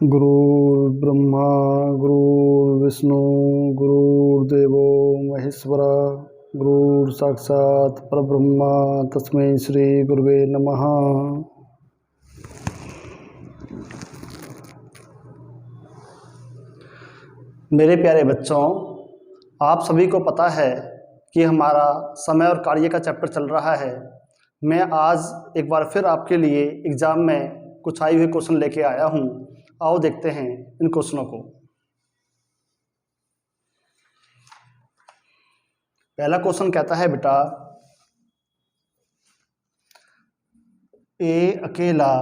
गुरुर्ब्रह्मा गुरुर्विष्णु गुरुर्देवो महेश्वरा गुरुर्साक्षात् परब्रह्म तस्मै श्री गुरुवे नमः। मेरे प्यारे बच्चों, आप सभी को पता है कि हमारा समय और कार्य का चैप्टर चल रहा है। मैं आज एक बार फिर आपके लिए एग्ज़ाम में कुछ आए हुए क्वेश्चन लेके आया हूँ। आओ देखते हैं इन क्वेश्चनों को। पहला क्वेश्चन कहता है बेटा, ए अकेला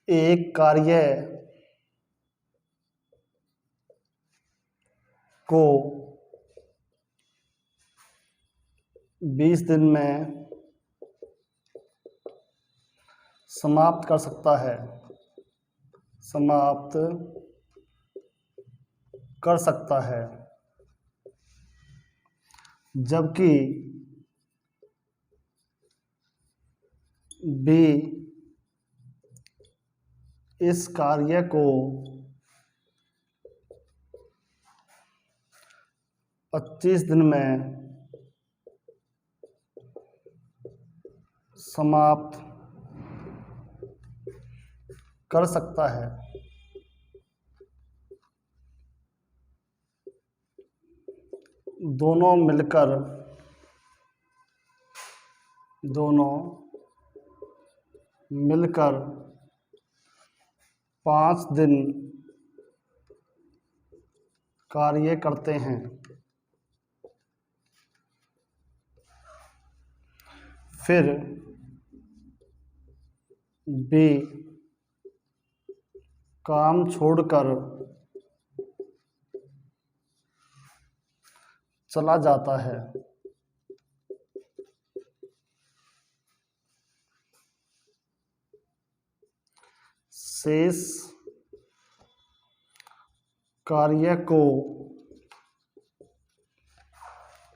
एक कार्य को 20 दिन में समाप्त कर सकता है, समाप्त कर सकता है, जबकि बी इस कार्य को 25 दिन में समाप्त कर सकता है। दोनों मिलकर 5 दिन कार्य करते हैं। फिर बी काम छोड़कर चला जाता है। शेष कार्य को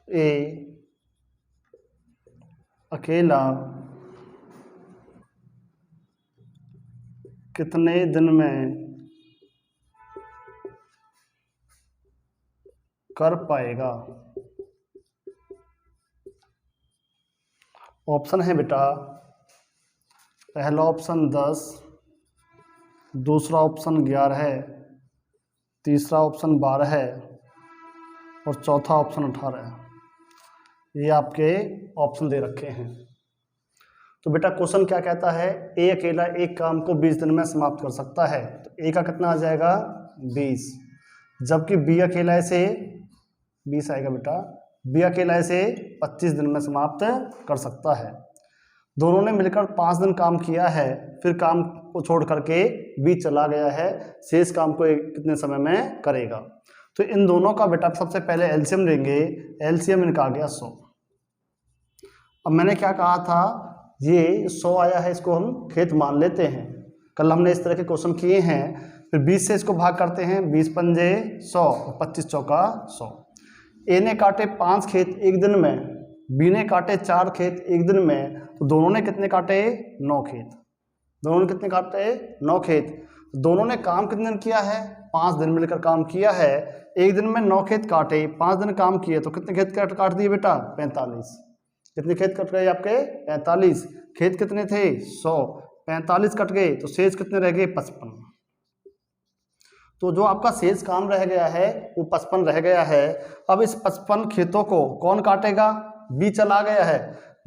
ए अकेला कितने दिन में कर पाएगा? ऑप्शन है बेटा, पहला ऑप्शन 10, दूसरा ऑप्शन 11 है, तीसरा ऑप्शन 12 है और चौथा ऑप्शन 18 है। ये आपके ऑप्शन दे रखे हैं। तो बेटा क्वेश्चन क्या कहता है, ए अकेला एक काम को 20 दिन में समाप्त कर सकता है। तो ए का कितना आ जाएगा 20, जबकि बी अकेला इसे 20 आएगा बेटा, बी अकेला इसे 25 दिन में समाप्त कर सकता है। दोनों ने मिलकर 5 दिन काम किया है, फिर काम को छोड़ करके बी चला गया है, शेष काम को कितने समय में करेगा? तो इन दोनों का बेटा सबसे पहले एलसीएम लेंगे। एलसीएम इनका आ गया 100। अब मैंने क्या कहा था, ये 100 आया है, इसको हम खेत मान लेते हैं। कल हमने इस तरह के क्वेश्चन किए हैं। फिर 20 से इसको भाग करते हैं, 20 पंजे 100 और 25 चौका 100। ए ने काटे 5 खेत एक दिन में, बी ने काटे 4 खेत एक दिन में, तो दोनों ने कितने काटे? 9 खेत। दोनों ने कितने काटे? 9 खेत। दोनों ने काम कितने दिन किया है? 5 दिन मिलकर काम किया है। एक दिन में 9 खेत काटे, 5 दिन काम किए, तो कितने खेत काट दिए बेटा? 45। कितने खेत कट गए आपके? 45। खेत कितने थे? 100। 45 कट गए, तो शेष कितने रह गए? 55। तो जो आपका शेष काम रह गया है वो 55 रह गया है। अब इस 55 खेतों को कौन काटेगा? बी चला गया है,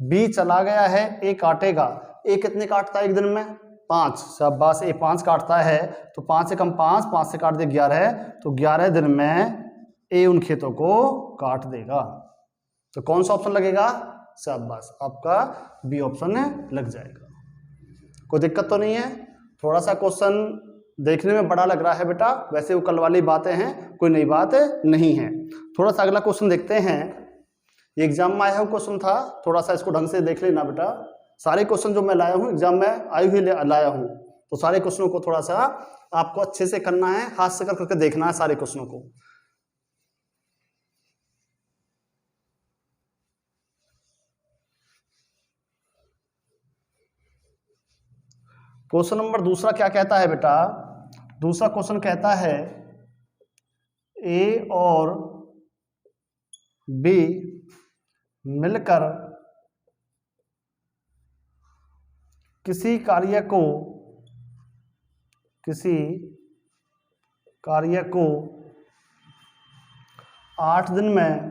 बी चला गया है, ए काटेगा। ए कितने काटता है एक दिन में? 5। शाबाश, ए 5 काटता है। तो 5 से कम 5, 5 से काट दे 11, तो 11 दिन में ए उन खेतों को काट देगा। तो कौन सा ऑप्शन लगेगा? शाबाश, आपका बी ऑप्शन लग जाएगा। कोई दिक्कत तो नहीं है? थोड़ा सा क्वेश्चन देखने में बड़ा लग रहा है बेटा, वैसे वो कल वाली बातें हैं, कोई नई बात नहीं है। थोड़ा सा अगला क्वेश्चन देखते हैं। ये एग्जाम में आया हुआ क्वेश्चन था, थोड़ा सा इसको ढंग से देख लेना बेटा। सारे क्वेश्चन जो मैं लाया हूँ एग्जाम में आई हुई लाया हूँ, तो सारे क्वेश्चनों को थोड़ा सा आपको अच्छे से करना है, हाथ से कर करके देखना है सारे क्वेश्चनों को। क्वेश्चन नंबर दूसरा क्या कहता है बेटा? दूसरा क्वेश्चन कहता है ए और बी मिलकर किसी कार्य को 8 दिन में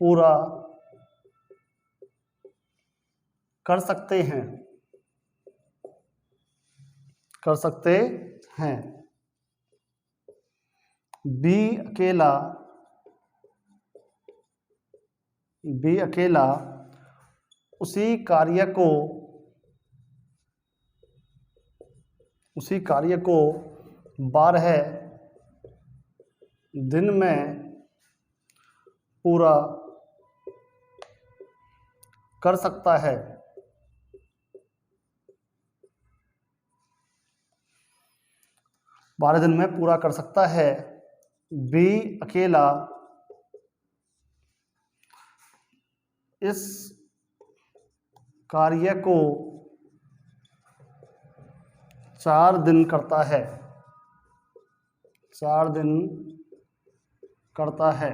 पूरा कर सकते हैं। बी अकेला उसी कार्य को 12 दिन में पूरा कर सकता है। बारह दिन में पूरा कर सकता है। बी अकेला इस कार्य को 4 दिन करता है। 4 दिन करता है।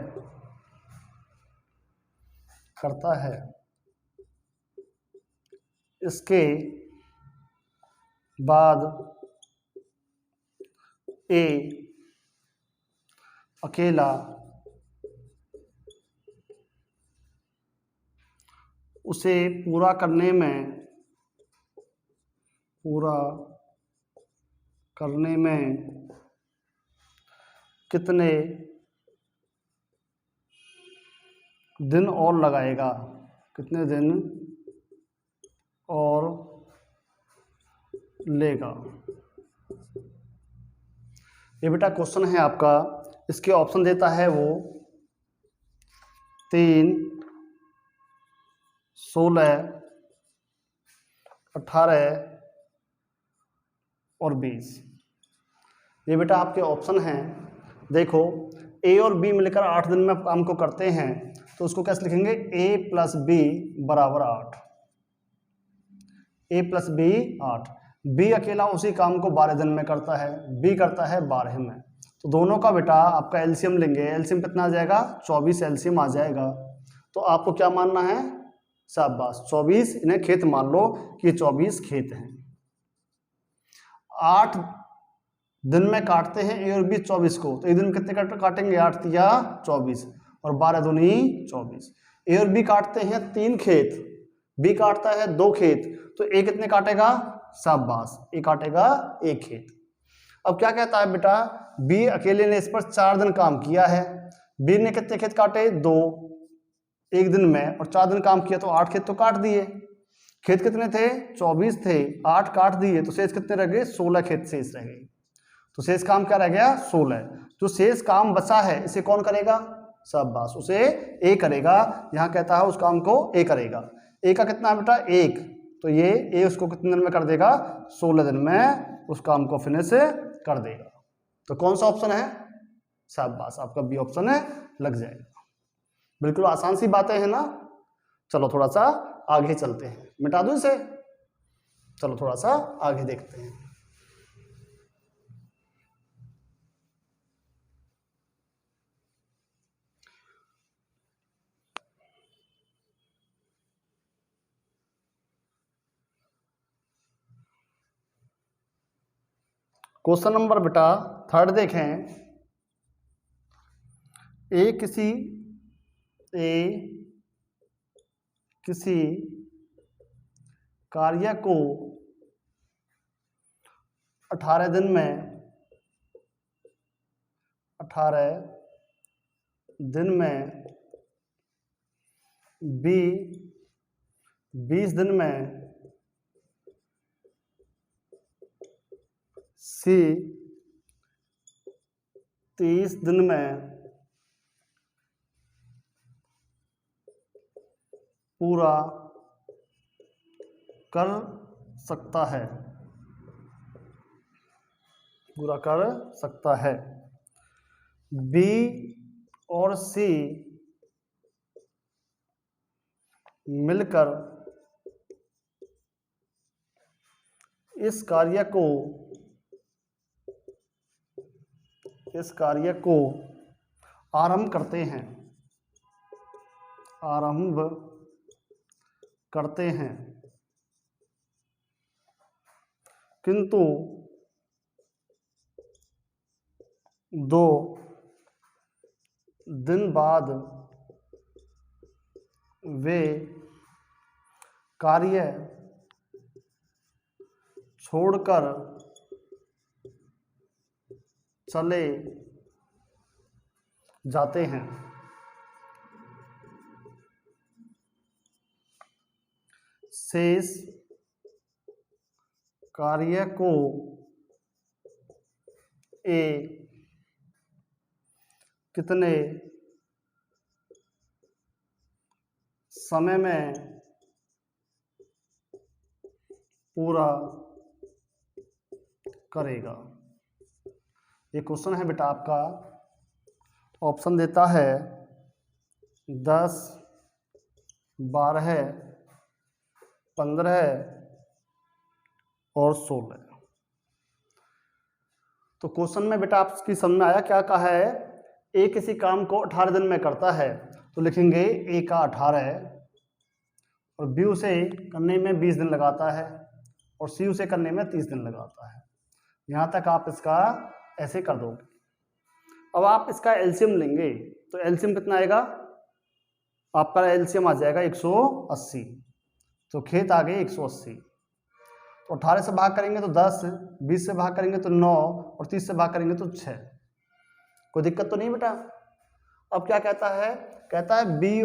इसके बाद ए अकेला उसे पूरा करने में कितने दिन और लगाएगा? कितने दिन और लेगा? ये बेटा क्वेश्चन है आपका। इसके ऑप्शन देता है वो 3, 16, 18 और 20। ये बेटा आपके ऑप्शन हैं। देखो ए और बी मिलकर 8 दिन में काम को करते हैं, तो उसको कैसे लिखेंगे? a + b = 8। a + b 8। B अकेला उसी काम को 12 दिन में करता है, बी करता है 12 में। तो दोनों का बेटा आपका एलसीएम लेंगे। एलसीएम कितना आ जाएगा? 24 एलसीएम आ जाएगा। तो आपको क्या मानना है? शाबाश, 24 इन्हें खेत मान लो कि 24 खेत हैं। 8 दिन में काटते हैं ए और बी 24 को, तो एक दिन में कितने काटेंगे? 8 तिया 24 और 12 दूनी 24। ए और बी काटते हैं 3 खेत, बी काटता है 2 खेत, तो ए कितने काटेगा? शाबाश, ए काटेगा 1 खेत। अब क्या कहता है बेटा? बी अकेले ने इस पर 4 दिन काम किया है। बी ने कितने खेत काटे? 2 एक दिन में, और 4 दिन काम किया तो 8 खेत तो काट दिए। खेत कितने थे? 24 थे, 8 काट दिए, तो शेष कितने रह गए? 16 खेत शेष रह गए। तो शेष काम क्या रह गया? 16। जो शेष काम बचा है इसे कौन करेगा? शाबाश, उसे ए करेगा। यहाँ कहता है उस काम को ए करेगा। ए का कितना बेटा? 1। तो ये ए उसको कितने दिन में कर देगा? 16 दिन में उस काम को फिनिश कर देगा। तो कौन सा ऑप्शन है? शाबाश, आपका बी ऑप्शन है, लग जाएगा। बिल्कुल आसान सी बातें हैं ना। चलो थोड़ा सा आगे चलते हैं। मिटा दूं इसे? चलो थोड़ा सा आगे देखते हैं। क्वेश्चन नंबर बेटा 3 देखें। ए किसी कार्य को 18 दिन में बी 20 दिन में सी 30 दिन में पूरा कर सकता है। बी और सी मिलकर इस कार्य को आरंभ करते हैं किंतु 2 दिन बाद वे कार्य छोड़कर चले जाते हैं। शेष कार्य को ए कितने समय में पूरा करेगा। ये क्वेश्चन है बेटा आपका, ऑप्शन देता है 10, 12, 15 और 16। तो क्वेश्चन में बेटा आपकी समझ में आया क्या कहा है? ए किसी काम को 18 दिन में करता है तो लिखेंगे ए का 18 और बी उसे करने में 20 दिन लगाता है और सी उसे करने में 30 दिन लगाता है। यहाँ तक आप इसका ऐसे कर दोगे। अब आप इसका एलसीएम लेंगे तो एलसीएम कितना आएगा? आपका एलसीएम आ जाएगा 180। तो खेत आ गए 180। तो 18 से भाग करेंगे तो 10, 20 से भाग करेंगे तो 9 और 30 से भाग करेंगे तो 6। कोई दिक्कत तो नहीं बेटा? अब क्या कहता है? कहता है बी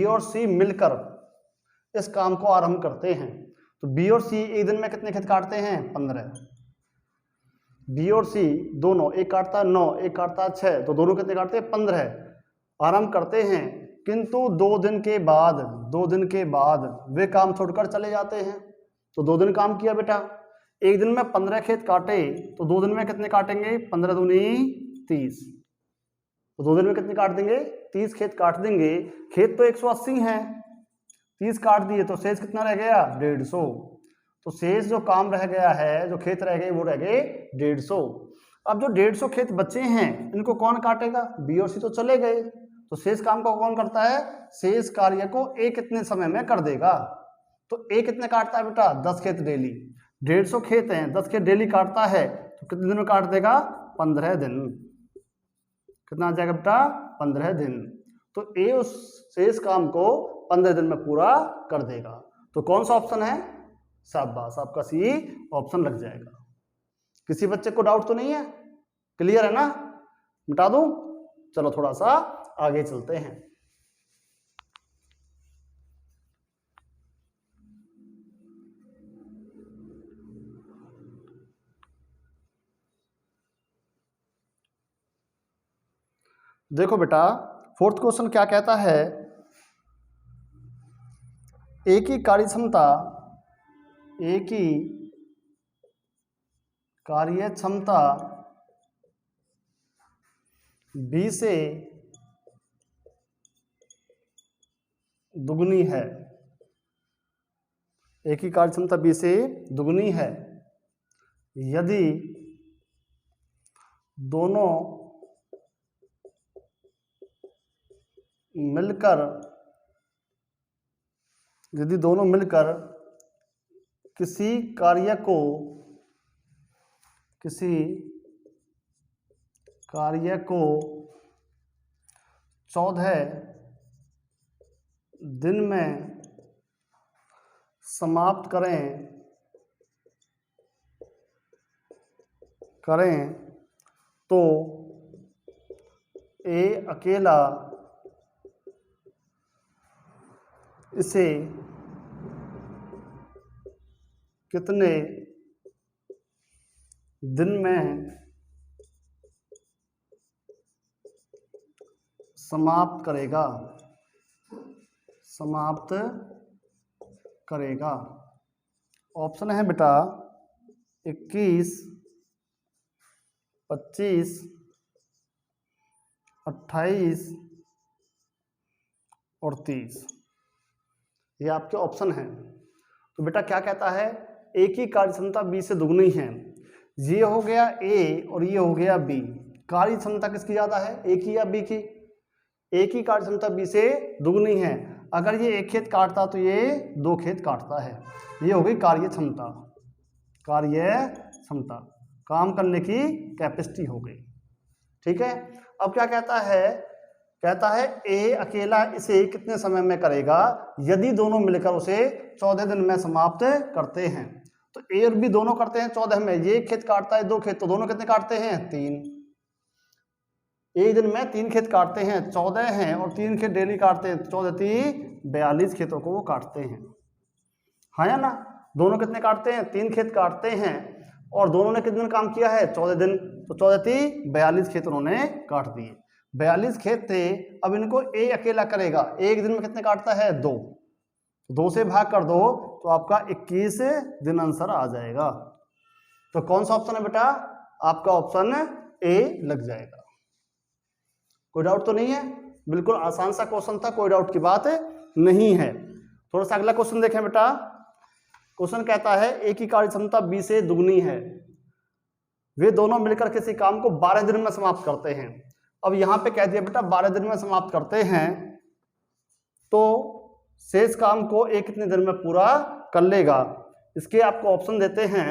और सी मिलकर इस काम को आरंभ करते हैं। तो बी और सी एक दिन में कितने खेत काटते हैं? 15। बी और सी दोनों, एक काटता है 9, एक काटता है 6, तो दोनों कितने काटते हैं? 15 आरंभ करते हैं। किंतु 2 दिन के बाद वे काम छोड़कर चले जाते हैं। तो 2 दिन काम किया बेटा, एक दिन में 15 खेत काटे तो 2 दिन में कितने काटेंगे? 15 दूनी 30। तो 2 दिन में कितने काट देंगे? 30 खेत काट देंगे। खेत तो 180 हैं, 30 काट दिए तो शेष कितना रह गया? 150। तो शेष जो काम रह गया है, जो खेत रह गए वो रह गए 150। अब जो 150 खेत बचे हैं इनको कौन काटेगा? बी और सी तो चले गए, तो शेष काम को कौन करता है? शेष कार्य को ए कितने समय में कर देगा? तो ए कितने काटता है बेटा? 10 खेत डेली। 150 खेत हैं, 10 खेत डेली काटता है तो कितने दिन में काट देगा? 15 दिन। कितना आ जाएगा बेटा? 15 दिन। तो ए उस शेष काम को 15 दिन में पूरा कर देगा। तो कौन सा ऑप्शन है? शाबाश, आपका सी ऑप्शन लग जाएगा। किसी बच्चे को डाउट तो नहीं है? क्लियर है ना? मिटा दूं? चलो थोड़ा सा आगे चलते हैं। देखो बेटा, 4th क्वेश्चन क्या कहता है? ए की कार्य क्षमता बी से दुगनी है। ए की कार्य क्षमता बी से दुगनी है यदि दोनों मिलकर किसी कार्य को 14 दिन में समाप्त करें तो ए अकेला इसे कितने दिन में समाप्त करेगा? ऑप्शन है बेटा 21, 25, 28 और 30। ये आपके ऑप्शन हैं। तो बेटा क्या कहता है? ए की कार्य क्षमता बी से दुगनी है। ये हो गया ए और ये हो गया बी। कार्य क्षमता किसकी ज़्यादा है, ए की या बी की? ए की कार्य क्षमता बी से दुगनी है। अगर ये एक खेत काटता तो ये 2 खेत काटता है। ये हो गई कार्य क्षमता, कार्य क्षमता, काम करने की कैपेसिटी हो गई। ठीक है। अब क्या कहता है ए अकेला इसे कितने समय में करेगा यदि दोनों मिलकर उसे 14 दिन में समाप्त करते हैं। तो ए और बी दोनों करते हैं 14 में। ये एक खेत काटता है 2 खेत, तो दोनों कितने काटते हैं, 3। एक दिन में 3 खेत काटते हैं, 14 हैं, और 3 खेत डेली काटते हैं, 14 3 42 खेतों को वो काटते हैं। हाँ या ना? दोनों कितने काटते हैं, 3 खेत काटते हैं, और दोनों ने कितने दिन काम किया है, 14 दिन। तो 14 3 42 खेत उन्होंने काट दिए। 42 खेत थे। अब इनको ए अकेला करेगा, एक दिन में कितने काटता है, 2। 2 से भाग कर दो तो आपका 21 दिन आंसर आ जाएगा। तो कौन सा ऑप्शन है बेटा, आपका ऑप्शन ए लग जाएगा। कोई डाउट तो नहीं है? बिल्कुल आसान सा क्वेश्चन था, कोई डाउट की बात नहीं है। थोड़ा सा अगला क्वेश्चन देखें बेटा। क्वेश्चन कहता है ए की कार्य क्षमता बी से दुगनी है, वे दोनों मिलकर किसी काम को 12 दिन में समाप्त करते हैं। अब यहां पे कह दिया बेटा 12 दिन में समाप्त करते हैं, तो शेष काम को ए कितने दिन में पूरा कर लेगा। इसके आपको ऑप्शन देते हैं।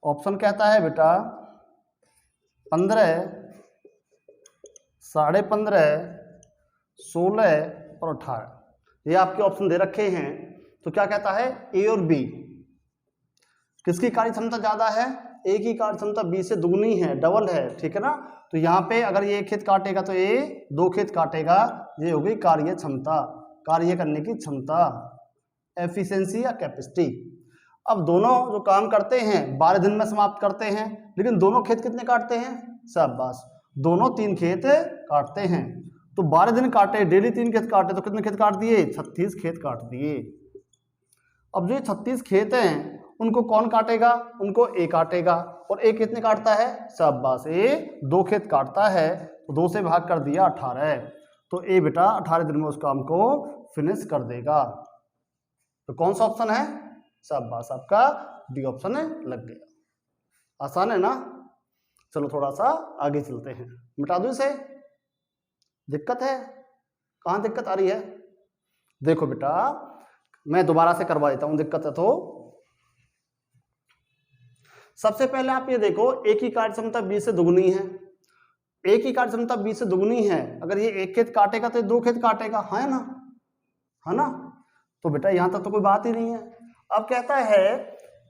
ऑप्शन कहता है बेटा 15, 15.5, 16 और 18। ये आपके ऑप्शन दे रखे हैं। तो क्या कहता है, ए और बी किसकी कार्य क्षमता ज्यादा है, ए की कार्य क्षमता बी से दुगनी है, डबल है। ठीक है ना? तो यहाँ पे अगर ये 1 खेत काटेगा तो ये 2 खेत काटेगा। ये हो गई कार्य क्षमता, कार्य करने की क्षमता, एफिशिएंसी या कैपेसिटी। अब दोनों जो काम करते हैं 12 दिन में समाप्त करते हैं, लेकिन दोनों खेत कितने काटते हैं, शाबाश, दोनों 3 खेत काटते हैं। तो 12 दिन काटे, डेली 3 खेत काटे, तो कितने खेत काट दिए, 36 खेत काट दिए। अब जो 36 खेत हैं उनको कौन काटेगा, उनको ए काटेगा, और ए कितने काटता है, शाबाश, ए 2 खेत काटता है। तो 2 से भाग कर दिया 18, तो ए बेटा 18 दिन में उस काम को फिनिश कर देगा। तो कौन सा ऑप्शन है, शाबाश, आपका डी ऑप्शन लग गया। आसान है ना? चलो थोड़ा सा आगे चलते हैं, मिटा दूं इसे, दिक्कत है, कहाँ दिक्कत आ रही है? देखो बेटा मैं दोबारा से करवा देता हूं, दिक्कत है तो। सबसे पहले आप ये देखो, ए की कार्य क्षमता बी से दुगनी है। ए की कार्य क्षमता बी से दुगनी है, अगर ये 1 खेत काटेगा तो 2 खेत काटेगा, है ना? है ना? तो बेटा यहां तक तो कोई बात ही नहीं है। अब कहता है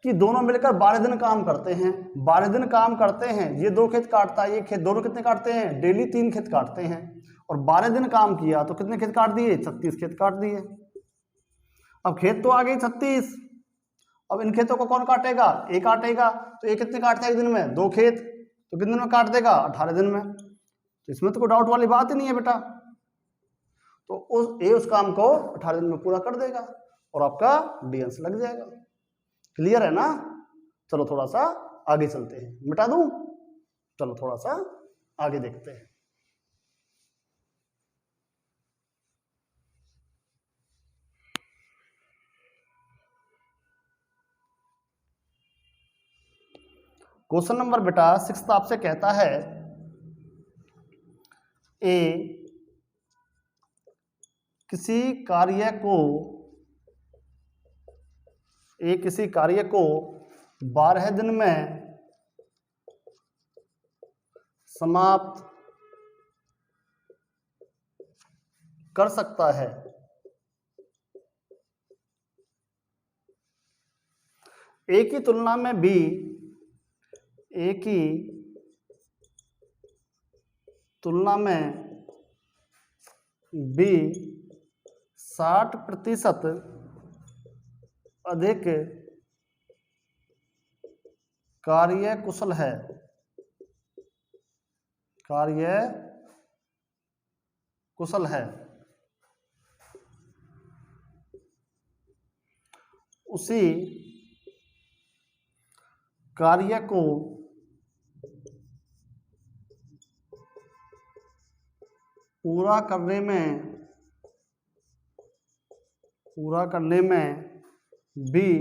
कि दोनों मिलकर 12 दिन काम करते हैं, 12 दिन काम करते हैं, ये 2 खेत काटता है, ये खेत, दोनों कितने काटते हैं, डेली 3 खेत काटते हैं, और 12 दिन काम किया तो कितने खेत काट दिए, 36 खेत काट दिए। अब खेत तो आ गए 36, अब इन खेतों को कौन काटेगा, ए काटेगा। तो ए कितने काटता है एक दिन में, 2 खेत, तो कितने दिन में काट देगा, 18 दिन में। तो इसमें तो कोई डाउट वाली बात ही नहीं है बेटा। तो उस काम को 18 दिन में पूरा कर देगा, और आपका डी आंसर लग जाएगा। क्लियर है ना? चलो थोड़ा सा आगे चलते हैं, मिटा दूं, चलो थोड़ा सा आगे देखते हैं। क्वेश्चन नंबर बेटा 6 आपसे कहता है ए किसी कार्य को 12 दिन में समाप्त कर सकता है। ए की तुलना में बी, ए की तुलना में बी 60% अधिक कार्य कुशल है, कार्य कुशल है। उसी कार्य को पूरा करने में पूरा करने में बी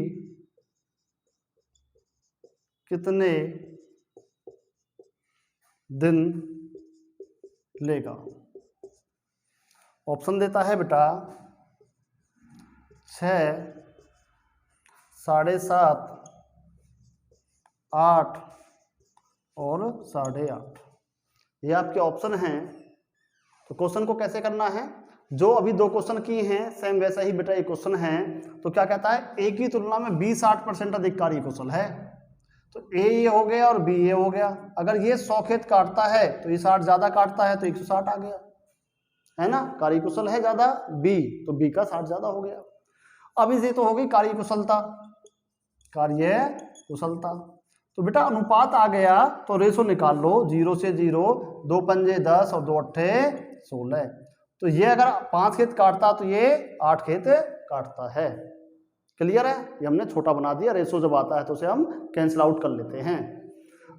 कितने दिन लेगा। ऑप्शन देता है बेटा 6, 7.5, 8 और 8.5। ये आपके ऑप्शन हैं। तो क्वेश्चन को कैसे करना है, जो अभी दो क्वेश्चन किए हैं सेम वैसा ही बेटा ये क्वेश्चन है। तो क्या कहता है, ए की तुलना में बी 60% अधिक कार्य कुशल है। तो ए ये हो गया और बी ये हो गया। अगर ये 100 खेत काटता है तो ये 60 ज्यादा काटता है तो 160 आ गया, है ना। कार्य कुशल है ज्यादा बी, तो बी का 60 ज्यादा हो गया। अब इसे तो हो गई कार्य कुशलता, कार्य कुशलता। तो बेटा अनुपात आ गया तो रेशो निकाल लो, 0 से 0, 2 पंजे 10 और 2 अट्ठे 16। तो ये अगर 5 खेत काटता तो ये 8 खेत काटता है। क्लियर है, ये हमने छोटा बना दिया, रेशो जब आता है तो उसे हम कैंसिल आउट कर लेते हैं।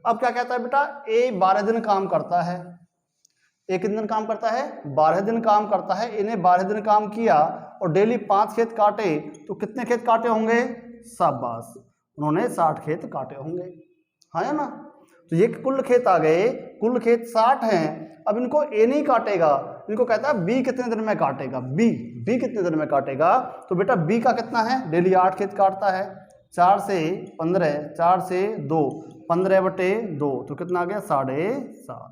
अब क्या कहता है बेटा, ए 12 दिन काम करता है। ए कितने दिन काम करता है, 12 दिन काम करता है। इन्हें 12 दिन काम किया और डेली 5 खेत काटे तो कितने खेत काटे होंगे, शाबाश, उन्होंने 60 खेत काटे होंगे, है ना। तो ये कुल खेत आ गए, कुल खेत 60 हैं। अब इनको ए नहीं काटेगा, इनको कहता है बी कितने दिन में काटेगा, बी कितने दिन में काटेगा। तो बेटा बी का कितना है, डेली 8 खेत काटता है, 4 से 15, 4 से 2, 15/2, तो कितना आ गया 7.5।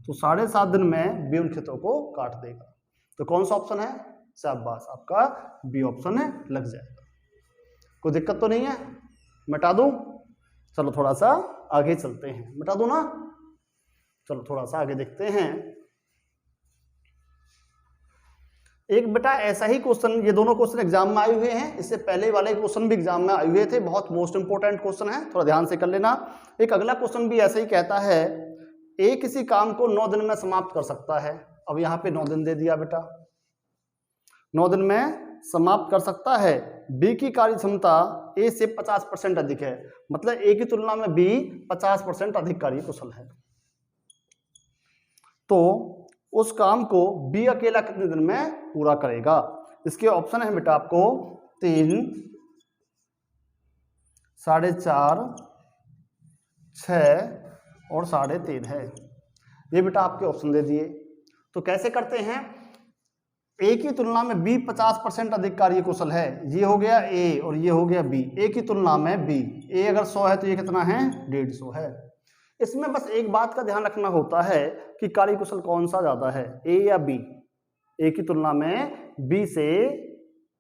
तो 7.5 दिन में बी उन खेतों को काट देगा। तो कौन सा ऑप्शन है, शाबाश, आपका बी ऑप्शन है, लग जाएगा। कोई दिक्कत तो नहीं है, मिटा दूं। चलो थोड़ा सा आगे चलते हैं, मिटा दूं ना। चलो थोड़ा सा आगे देखते हैं। एक बेटा ऐसा ही क्वेश्चन, ये दोनों क्वेश्चन एग्जाम में आए हुए हैं, इससे पहले वाले क्वेश्चन भी एग्जाम में आए हुए थे, बहुत मोस्ट इंपोर्टेंट क्वेश्चन है, थोड़ा ध्यान से कर लेना। एक अगला क्वेश्चन भी ऐसा ही कहता है, ए किसी काम को 9 दिन में समाप्त कर सकता है। अब यहाँ पे 9 दिन दे दिया बेटा, 9 दिन में समाप्त कर सकता है। बी की कार्य क्षमता ए से 50% अधिक है, मतलब ए की तुलना में बी 50% अधिक कार्य कुशल है। तो उस काम को बी अकेला कितने दिन में पूरा करेगा। इसके ऑप्शन है बेटा आपको 3, 4.5, 6 और 3.5 है। ये बेटा आपके ऑप्शन दे दिए। तो कैसे करते हैं, ए की तुलना में बी 50% अधिक कार्य कुशल है, ये हो गया ए और ये हो गया बी। ए की तुलना में बी, ए अगर 100 है तो ये कितना है, 150 है। इसमें बस एक बात का ध्यान रखना होता है कि कार्य कुशल कौन सा ज्यादा है, ए या बी। ए की तुलना में बी से,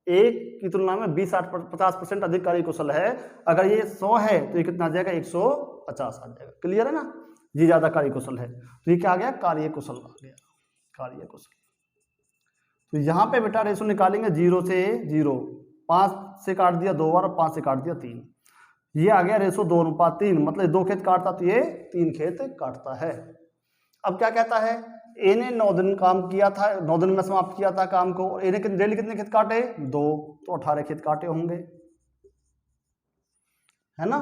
ए की तुलना में बी 50% अधिक कार्य कुशल है। अगर ये 100 है तो ये कितना आ जाएगा, 150 आ जाएगा। क्लियर है ना, ये ज्यादा कार्य कुशल है। तो ये क्या आ गया, कार्य कुशल आ गया, कार्य कुशल। तो यहाँ पे बेटा रेशो निकालेंगे 0 से 0, 5 से काट दिया 2 बार और 5 से काट दिया 3। ये आ गया रेशो 2:3, मतलब 2 खेत काटता तो ये 3 खेत काटता है। अब क्या कहता है, ए ने 9 दिन काम किया था, 9 दिन में समाप्त किया था काम को, और ए ने डेली कितने खेत काटे, 2, तो 18 खेत काटे होंगे, है ना।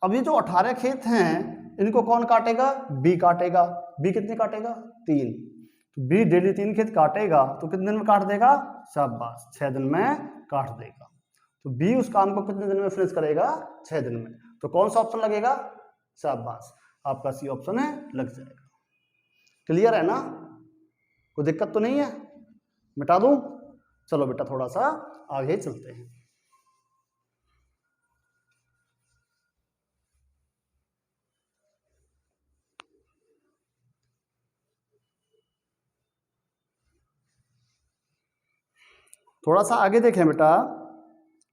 अब ये जो 18 खेत हैं इनको कौन काटेगा, बी काटेगा। बी कितने काटेगा, 3। तो बी डेली 3 खेत काटेगा तो कितने दिन में काट देगा, शाबाश, 6 दिन में काट देगा। तो बी उस काम को कितने दिन में फिनिश करेगा, 6 दिन में। तो कौन सा ऑप्शन लगेगा, शाबाश, आपका सी ऑप्शन है, लग जाएगा। क्लियर है ना, कोई दिक्कत तो नहीं है, मिटा दूं। चलो बेटा थोड़ा सा आगे चलते हैं। थोड़ा सा आगे देखें बेटा,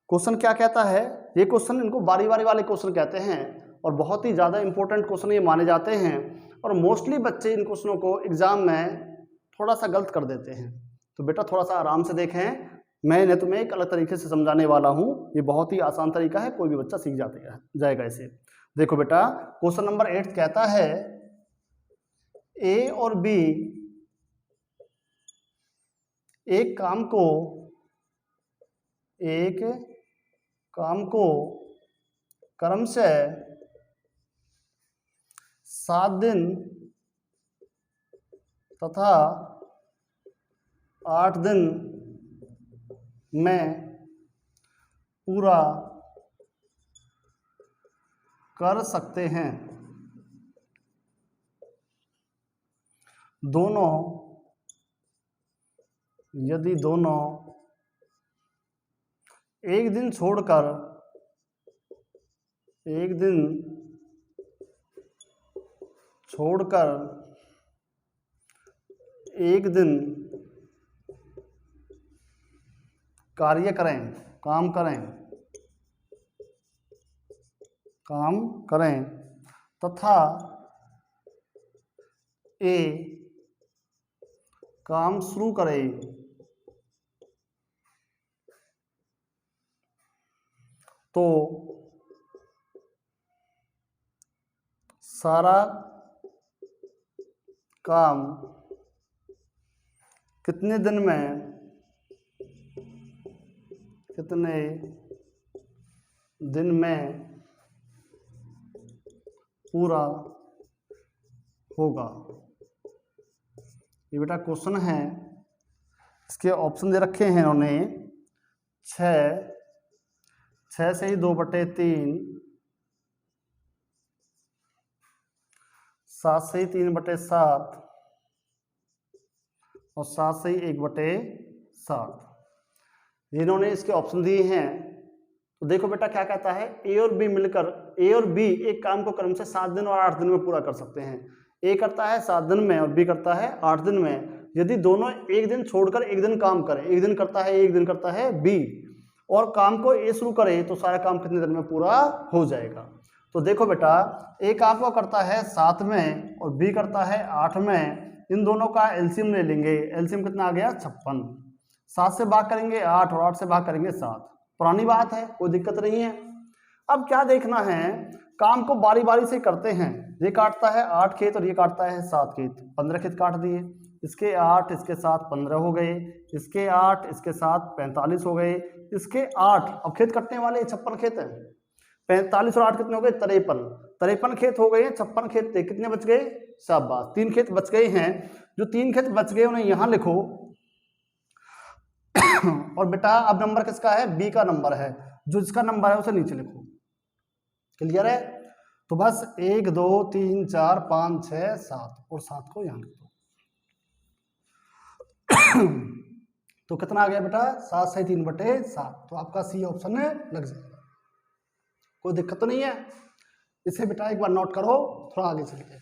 क्वेश्चन क्या कहता है। ये क्वेश्चन, इनको बारी बारी वाले क्वेश्चन कहते हैं और बहुत ही ज़्यादा इंपॉर्टेंट क्वेश्चन ये माने जाते हैं, और मोस्टली बच्चे इन क्वेश्चनों को एग्जाम में थोड़ा सा गलत कर देते हैं। तो बेटा थोड़ा सा आराम से देखें, मैं इन्हें तुम्हें एक अलग तरीके से समझाने वाला हूँ। ये बहुत ही आसान तरीका है, कोई भी बच्चा सीख जाएगा इसे। देखो बेटा, क्वेश्चन नंबर 8 कहता है, ए और बी एक काम को क्रमशः 7 दिन तथा 8 दिन में पूरा कर सकते हैं। दोनों, यदि दोनों एक दिन छोड़कर एक दिन कार्य करें, काम करें तथा ए काम शुरू करे तो सारा काम कितने दिन में पूरा होगा। ये बेटा क्वेश्चन है, इसके ऑप्शन दे रखे हैं इन्होंने 6 से ही 2/3, 7 से ही 3/7 और 7 से ही 1/7। जिन्होंने इसके ऑप्शन दिए हैं तो देखो बेटा क्या कहता है, ए और बी मिलकर, ए और बी एक काम को क्रम से 7 दिन और 8 दिन में पूरा कर सकते हैं। ए करता है 7 दिन में और बी करता है 8 दिन में। यदि दोनों एक दिन छोड़कर एक दिन काम करें, एक दिन करता है बी, और काम को ए शुरू करे तो सारा काम कितने दिन में पूरा हो जाएगा। तो देखो बेटा, ए काम को करता है 7 में और बी करता है 8 में। इन दोनों का एलसीएम ले लेंगे। एलसीएम कितना आ गया? 56। 7 से भाग करेंगे 8 और 8 से भाग करेंगे 7। पुरानी बात है, कोई दिक्कत नहीं है। अब क्या देखना है, काम को बारी बारी से करते हैं। ये काटता है 8 खेत और ये काटता है 7 खेत, 15 खेत काट दिए। इसके 8 इसके 7 15 हो गए, इसके 8 इसके 7 45 हो गए, इसके 8, अब खेत कटने वाले 56 खेत हैं, 45 और 8 कितने हो गए? 53 खेत हो गए हैं। 56 खेत थे, कितने बच गए? शाबाश, 3 खेत बच गए हैं। जो 3 खेत बच गए उन्हें यहां लिखो और बेटा अब नंबर किसका है? बी का नंबर है। जो जिसका नंबर है उसे नीचे लिखो। क्लियर है? तो बस 1 2 3 4 5 6 7 और 7 को यहां लिख दो। तो कितना आ गया बेटा? 7 से 3/7। तो आपका सी ऑप्शन लग जाएगा, कोई दिक्कत तो नहीं है। इसे बेटा एक बार नोट करो, थोड़ा आगे चल के।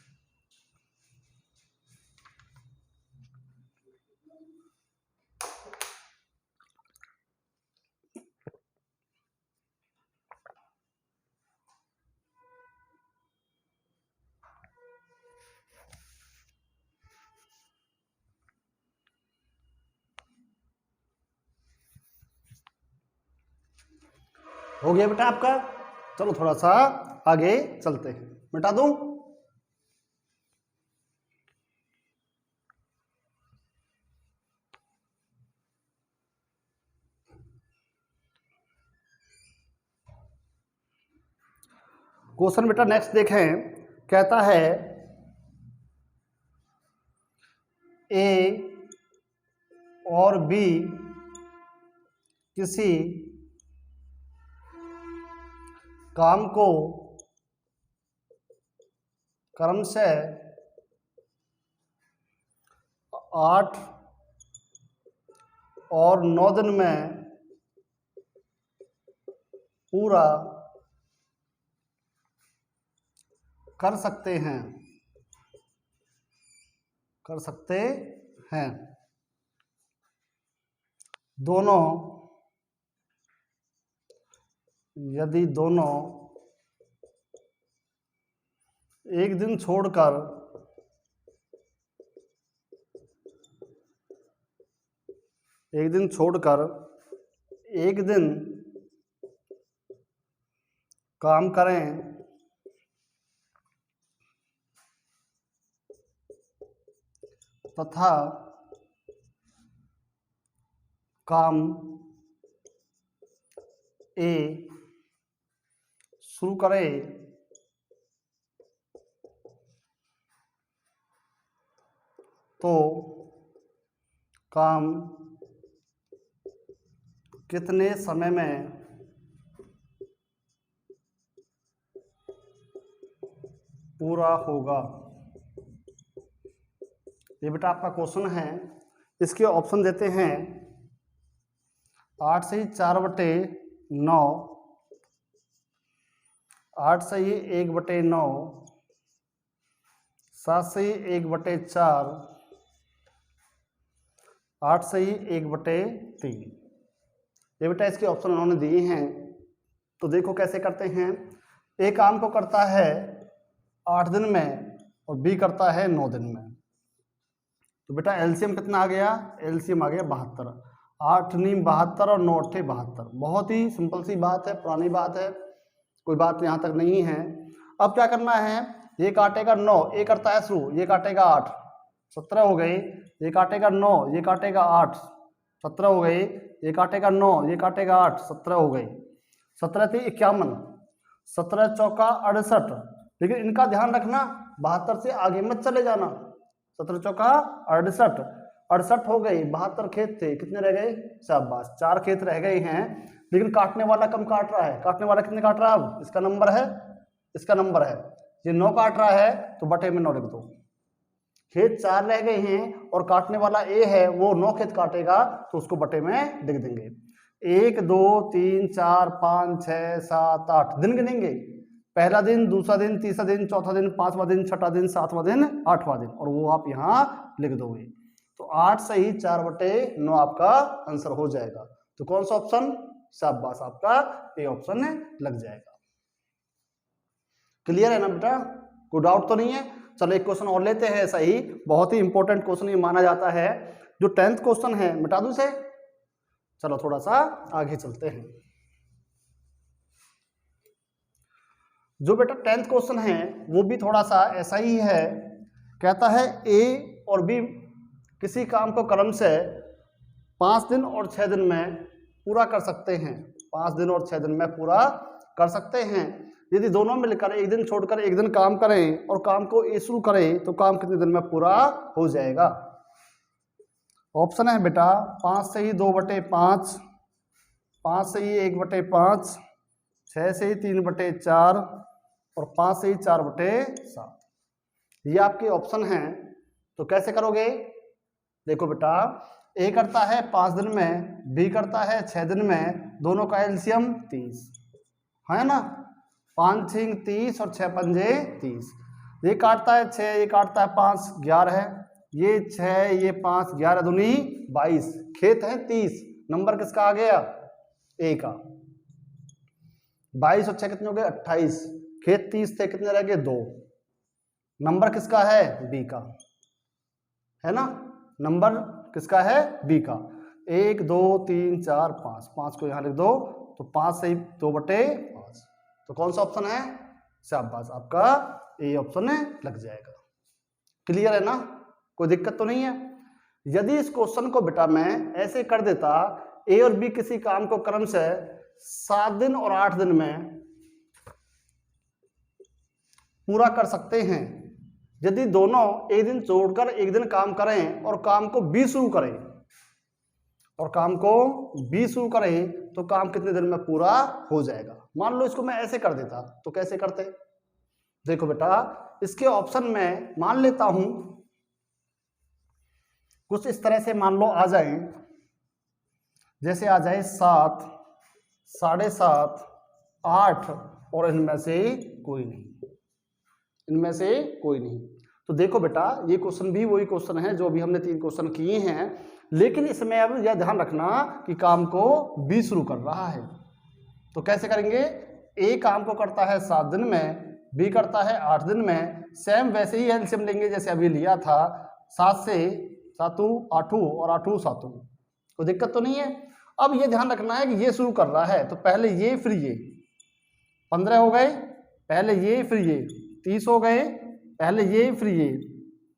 हो गया बेटा आपका? चलो थोड़ा सा आगे चलते हैं, मिटा दूं? क्वेश्चन बेटा नेक्स्ट देखें, कहता है ए और बी किसी काम को क्रम से 8 और 9 दिन में पूरा कर सकते हैं। दोनों, यदि दोनों एक दिन छोड़कर एक दिन काम करें तथा काम ए शुरू करे तो काम कितने समय में पूरा होगा। ये बेटा आपका क्वेश्चन है। इसके ऑप्शन देते हैं 8 से 4/9, 8 से 1/9, 7 से 1/4, 8 से 1/3। ये बेटा इसके ऑप्शन उन्होंने दिए हैं। तो देखो कैसे करते हैं। ए काम को करता है 8 दिन में और बी करता है 9 दिन में। तो बेटा एलसीएम कितना आ गया, एलसीएम आ गया 72। 8 नी 72 और 9 अट्ठे 72। बहुत ही सिंपल सी बात है, पुरानी बात है, कोई बात यहाँ तक नहीं है। अब क्या करना है, ये काटेगा 9, ये करता है शुरू, ये काटेगा 8, 17 हो गई। ये काटेगा 9, ये काटेगा 8, 17 हो गई। ये काटेगा 9, ये काटेगा 8, 17 हो गई। 17 थी 51, 17 चौका 68। लेकिन इनका ध्यान रखना 72 से आगे मत चले जाना। 17 चौका 68, 68 हो गई। 72 खेत थे, कितने रह गए, शाबाश 4 खेत रह गए हैं। लेकिन काटने वाला कम काट रहा है। काटने वाला कितने काट रहा है, अब इसका नंबर है, इसका नंबर है, ये 9 काट रहा है तो बटे में 9 लिख दो। खेत 4 रह गए हैं और काटने वाला ए है, वो 9 खेत काटेगा तो उसको बटे में लिख देंगे। 1 2 3 4 5 6 7 8 दिन गिनेंगे। पहला दिन, दूसरा दिन, तीसरा दिन, चौथा दिन, 5वां दिन, छठा दिन, 7वां दिन, 8वां दिन, और वो आप यहाँ लिख दोगे। तो 8 सही 4/9 आपका आंसर हो जाएगा। तो कौन सा ऑप्शन, शाबाश आपका ए ऑप्शन लग जाएगा। क्लियर है ना बेटा, कोई डाउट तो नहीं है। चलो एक क्वेश्चन और लेते हैं। सही, बहुत ही इंपॉर्टेंट क्वेश्चन ये माना जाता है। जो 10th क्वेश्चन है, मिटा दूं इसे, चलो थोड़ा सा आगे चलते हैं। जो बेटा 10th क्वेश्चन है वो भी थोड़ा सा ऐसा ही है। कहता है ए और बी किसी काम को क्रम से 5 दिन और 6 दिन में पूरा कर सकते हैं। 5 दिन और 6 दिन में पूरा कर सकते हैं। यदि दोनों मिलकर एक दिन छोड़कर एक दिन काम करें और काम को ए शुरू करें तो काम कितने दिन में पूरा हो जाएगा। ऑप्शन है बेटा 5 से ही 2/5, 5 से ही 1/5, 6 से ही 3/4 और 5 से ही 4/7। ये आपके ऑप्शन हैं। तो कैसे करोगे, देखो बेटा ए करता है 5 दिन में, बी करता है 6 दिन में, दोनों का एलसीएम 30 है ना। 5 6 30 और 6 पंजे 30। ये काटता है 6, ये काटता है 5, 11 है। ये 6, ये 5, 11 दूनी 22। खेत है 30, नंबर किसका आ गया, ए का। 22 और 6 कितने हो गए, 28। खेत 30 थे, कितने रह गए, 2। नंबर किसका है, बी का, है ना। नंबर किसका है, बी का। 1 2 3 4 5, 5 को यहां लिख दो तो 5 से 2/5। तो कौन सा ऑप्शन है, शाबाश आपका ए ऑप्शन लग जाएगा। क्लियर है ना, कोई दिक्कत तो नहीं है। यदि इस क्वेश्चन को बेटा मैं ऐसे कर देता, ए और बी किसी काम को क्रम से 7 दिन और 8 दिन में पूरा कर सकते हैं। यदि दोनों एक दिन छोड़कर एक दिन काम करें और काम को बी शुरू करें, और काम को बी शुरू करें तो काम कितने दिन में पूरा हो जाएगा। मान लो इसको मैं ऐसे कर देता तो कैसे करते, देखो बेटा इसके ऑप्शन में मान लेता हूं कुछ इस तरह से, मान लो आ जाए, जैसे आ जाए 7, 7.5, 8 और इनमें से कोई नहीं, इनमें से कोई नहीं। तो देखो बेटा ये क्वेश्चन भी वही क्वेश्चन है जो अभी हमने 3 क्वेश्चन किए हैं, लेकिन इसमें अब यह ध्यान रखना कि काम को बी शुरू कर रहा है। तो कैसे करेंगे, ए काम को करता है 7 दिन में, बी करता है 8 दिन में। सेम वैसे ही एलसीएम लेंगे जैसे अभी लिया था, 7 से 7 8 और 8 7, कोई दिक्कत तो नहीं है। अब ये ध्यान रखना है कि ये शुरू कर रहा है तो पहले ये फिर ये, 15 हो गए, पहले ये फिर ये 30 हो गए, पहले ये फिर ये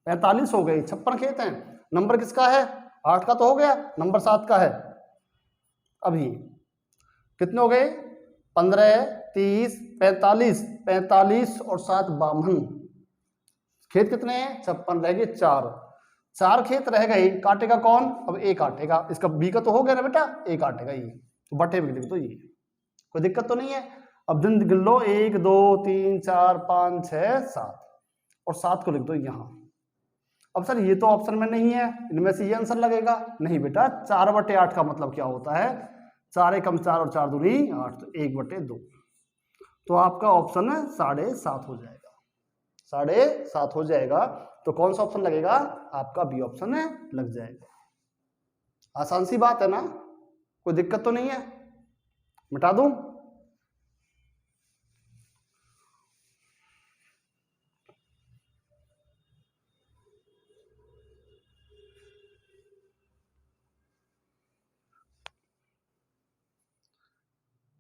45 हो गए। 56 खेत हैं, नंबर किसका है, 8 का तो हो गया, नंबर 7 का है। अब ये कितने हो गए, 15 30 45, 45 और 7 52। खेत कितने हैं, 56, रह गए 4 खेत रह गए। काटेगा कौन, अब ए काटेगा, इसका बी का तो हो गया ना बेटा, ए काटेगा ये। बटे में लिख दो ये, कोई दिक्कत तो नहीं है। अब दिन गिन लो, 1 2 3 4 5 6 7 और 7 को लिख दो यहाँ। अब सर ये तो ऑप्शन में नहीं है, इनमें से ये आंसर लगेगा नहीं बेटा, 4/8 का मतलब क्या होता है, 4 एकम 4 और 4 दूनी 8, तो 1/2। तो आपका ऑप्शन 7.5 हो जाएगा, 7.5 हो जाएगा। तो कौन सा ऑप्शन लगेगा, आपका बी ऑप्शन लग जाएगा। आसान सी बात है ना, कोई दिक्कत तो नहीं है, मिटा दूं।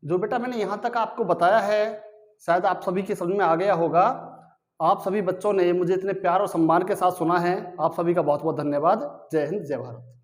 जो बेटा मैंने यहाँ तक आपको बताया है शायद आप सभी के समझ में आ गया होगा। आप सभी बच्चों ने मुझे इतने प्यार और सम्मान के साथ सुना है, आप सभी का बहुत बहुत धन्यवाद। जय हिंद, जय भारत।